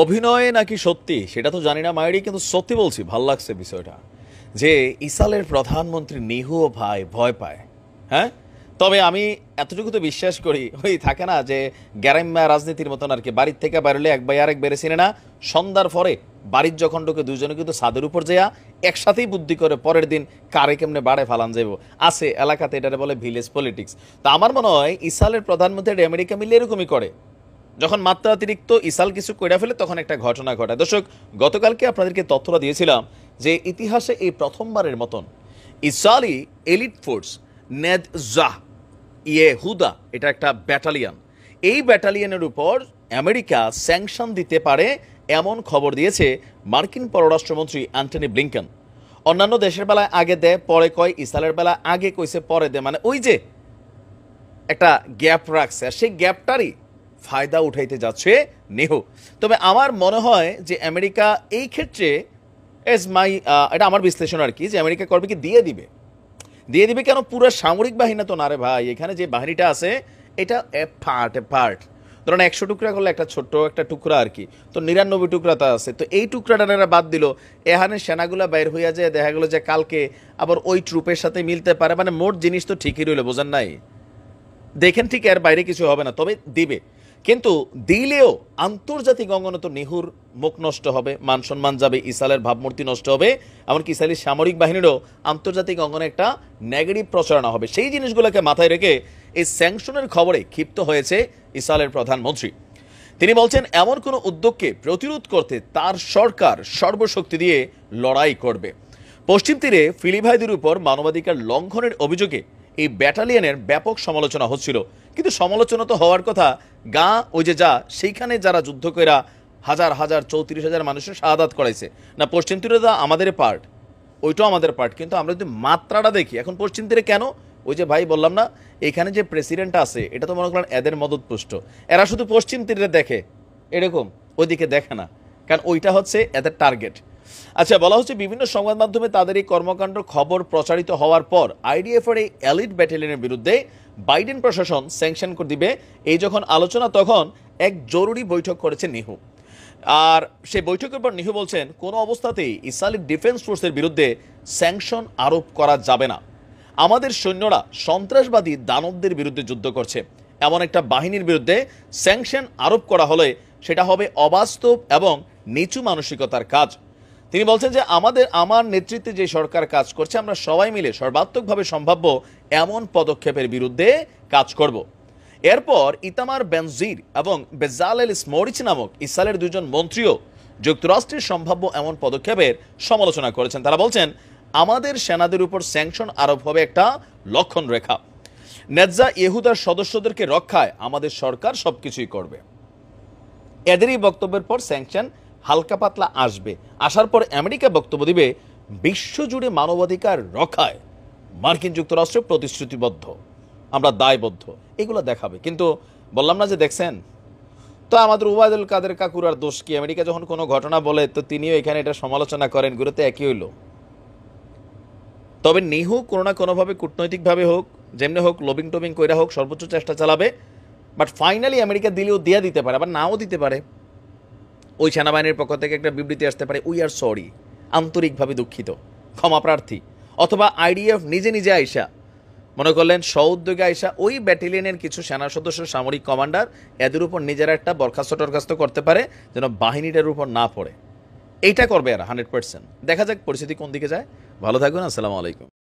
অভিনয়ে নাকি সত্যি সেটা তো জানি না মায়েরই, কিন্তু সত্যি বলছি, ভাল লাগছে বিষয়টা যে ইসরায়েলের প্রধানমন্ত্রী নিহু ভাই ভয় পায়। হ্যাঁ, তবে আমি এতটুকু তো বিশ্বাস করি, ওই থাকে না যে গ্যারাম্যা রাজনীতির মতন আর কি, বাড়ির থেকে বেরোলে এক ভাই আরেক বেড়ে চিনে না, সন্ধ্যার পরে বাড়ির যখন ঢুকে দুজনে কিন্তু ছাদের উপর যেয়া একসাথেই বুদ্ধি করে পরের দিন কারে কেমনে বাড়ে ফালান যাইব আছে এলাকাতে, এটারে বলে ভিলেজ পলিটিক্স। তা আমার মনে হয় ইসরায়েলের প্রধানমন্ত্রী আর আমেরিকা মিলে এরকমই করে, যখন মাত্রাতিরিক্ত ইসাল কিছু কইরা ফেলে তখন একটা ঘটনা ঘটায়। দর্শক, গতকালকে আপনাদেরকে তথ্যটা দিয়েছিলাম যে ইতিহাসে এই প্রথমবারের মতন ইসরায়েলি এলিট ফোর্স নেদজাহ ইয়েহুদা, এটা একটা ব্যাটালিয়ন, এই ব্যাটালিয়নের উপর আমেরিকা স্যাংশন দিতে পারে এমন খবর দিয়েছে মার্কিন পররাষ্ট্রমন্ত্রী অ্যান্টনি ব্লিংকন। অন্যান্য দেশের বেলায় আগে দেয় পরে কয়, ইসরায়েলের বেলা আগে কইছে পরে দেয়, মানে ওই যে একটা গ্যাপ রাখছে, আর সেই গ্যাপটারই ফায়দা উঠাইতে যাচ্ছে নেহু। তবে আমার মনে হয় যে আমেরিকা এই ক্ষেত্রে এটা আমার বিশ্লেষণ আর কি, যে আমেরিকা করবে কি দিয়ে দিবে কেন, পুরো সামরিক বাহিনী তো না রে ভাই, এখানে যে বাহিনীটা আছে এটা পার্ট ধরেন 100 টুকরা করলে একটা ছোট্ট একটা টুকরা আর কি, তো 99 টুকরাটা আছে, তো এই টুকরাটা বাদ দিল, এখানে সেনাগুলা বাইর হইয়া যায়, দেখা গেলো যে কালকে আবার ওই ট্রুপের সাথে মিলতে পারে, মানে মোট জিনিস তো ঠিকই রইল, বোঝেন নাই, দেখেন ঠিক এর বাইরে কিছু হবে না, তবে দিবে। কিন্তু দিলেও আন্তর্জাতিক অঙ্গনে তো নেহুর মুখ নষ্ট হবে, মান সম্মান যাবে, ইসরায়েলের ভাবমূর্তি নষ্ট হবে, এমনকি ইসরায়েলি সামরিক বাহিনীরও আন্তর্জাতিক অঙ্গনে একটা নেগেটিভ প্রচারণা হবে। সেই জিনিসগুলোকে মাথায় রেখে এই স্যাংশনের খবরে ক্ষিপ্ত হয়েছে ইসরায়েলের প্রধানমন্ত্রী। তিনি বলছেন এমন কোনো উদ্যোগকে প্রতিরোধ করতে তার সরকার সর্বশক্তি দিয়ে লড়াই করবে। পশ্চিম তীরে ফিলিভাইদের উপর মানবাধিকার লঙ্ঘনের অভিযোগে এই ব্যাটালিয়নের ব্যাপক সমালোচনা হচ্ছিল, কিন্তু সমালোচনা তো হওয়ার কথা, ওই যে সেইখানে যারা যুদ্ধ কইরা হাজার হাজার 34,000 মানুষের শাহাদাত করাইছে না, পশ্চিম তীরে আমাদের পার্ট, ওইটাও আমাদের পার্ট, কিন্তু আমরা যদি মাত্রাটা দেখি এখন পশ্চিম তীরে কেন, ওই যে ভাই বললাম না, এখানে যে প্রেসিডেন্ট আছে এটা তো মনে করেন এদের মদতপুষ্ট, এরা শুধু পশ্চিম তীরে দেখে এরকম, ওইদিকে দেখে না, কারণ ওইটা হচ্ছে এদের টার্গেট। আচ্ছা, বলা হচ্ছে বিভিন্ন সংবাদ মাধ্যমে তাদের এই কর্মকাণ্ড খবর প্রচারিত হওয়ার পর আইডিএফ এর এই এলিট ব্যাটালিয়নের বিরুদ্ধে বাইডেন প্রশাসন স্যাংশন করে দিবে, এই যখন আলোচনা তখন এক জরুরি বৈঠক করেছে নিহু। আর সেই বৈঠকের পর নিহু বলছেন কোনো অবস্থাতেই ইসরায়েলি ডিফেন্স ফোর্সের বিরুদ্ধে স্যাংশন আরোপ করা যাবে না। আমাদের সৈন্যরা সন্ত্রাসবাদী দানবদের বিরুদ্ধে যুদ্ধ করছে, এমন একটা বাহিনীর বিরুদ্ধে স্যাংশন আরোপ করা হলে সেটা হবে অবাস্তব এবং নিচু মানসিকতার কাজ। তিনি বলছেন যে আমার নেতৃত্বে যে সরকার কাজ করছে, আমরা সবাই মিলে সর্বাত্মকভাবে সম্ভাব্য এমন পদক্ষেপের বিরুদ্ধে কাজ করব। এরপর ইতামার বেনজির এবং বেজালেল স্মোরিচ নামক ইসরায়েলের দুজন মন্ত্রীও যুক্তরাষ্ট্রের সম্ভাব্য এমন পদক্ষেপের সমালোচনা করেছেন। তারা বলছেন আমাদের সেনাদের উপর স্যাংশন আরোপ হবে একটা লক্ষণ রেখা, নেদজা ইহুদার সদস্যদেরকে রক্ষায় আমাদের সরকার সবকিছুই করবে। এদেরই বক্তব্যের পর স্যাংশন হালকা পাতলা আসবে, আসার পর আমেরিকা বক্তব্য দিবে বিশ্বজুড়ে মানবাধিকার রক্ষায় মার্কিন যুক্তরাষ্ট্র প্রতিশ্রুতিবদ্ধ, আমরা দায়বদ্ধ, এগুলো দেখাবে। কিন্তু বললাম না যে দেখছেন, তো আমাদের ওবায়দুল কাদের কাকুরার দোষ কি, আমেরিকা যখন কোনো ঘটনা বলে তো তিনিও এখানে এটা সমালোচনা করেন, গুরুত্ব একই হইল। তবে নিহু কোনো না কোনোভাবে কূটনৈতিকভাবে হোক, যেমনি হোক, লবিং টবিং কইরা হোক, সর্বোচ্চ চেষ্টা চালাবে, বাট ফাইনালি আমেরিকা দিলেও দিয়ে দিতে পারে, আবার নাও দিতে পারে। ওই সেনাবাহিনীর পক্ষ থেকে একটা বিবৃতি আসতে পারে, উই আর সরি, আন্তরিকভাবে দুঃখিত, ক্ষমা প্রার্থী, অথবা আইডিএফ নিজে নিজে আইসা, মনে করলেন স্ব-উদ্যোগে আইসা ওই ব্যাটালিয়নের কিছু সেনা সদস্য, সামরিক কমান্ডার, এদের উপর নিজেরা একটা বরখাস্ত টরখাস্ত করতে পারে যেন বাহিনীটার উপর না পড়ে। এইটা করবে এরা 100%। দেখা যাক পরিস্থিতি কোন দিকে যায়। ভালো থাকবেন, আসসালামু আলাইকুম।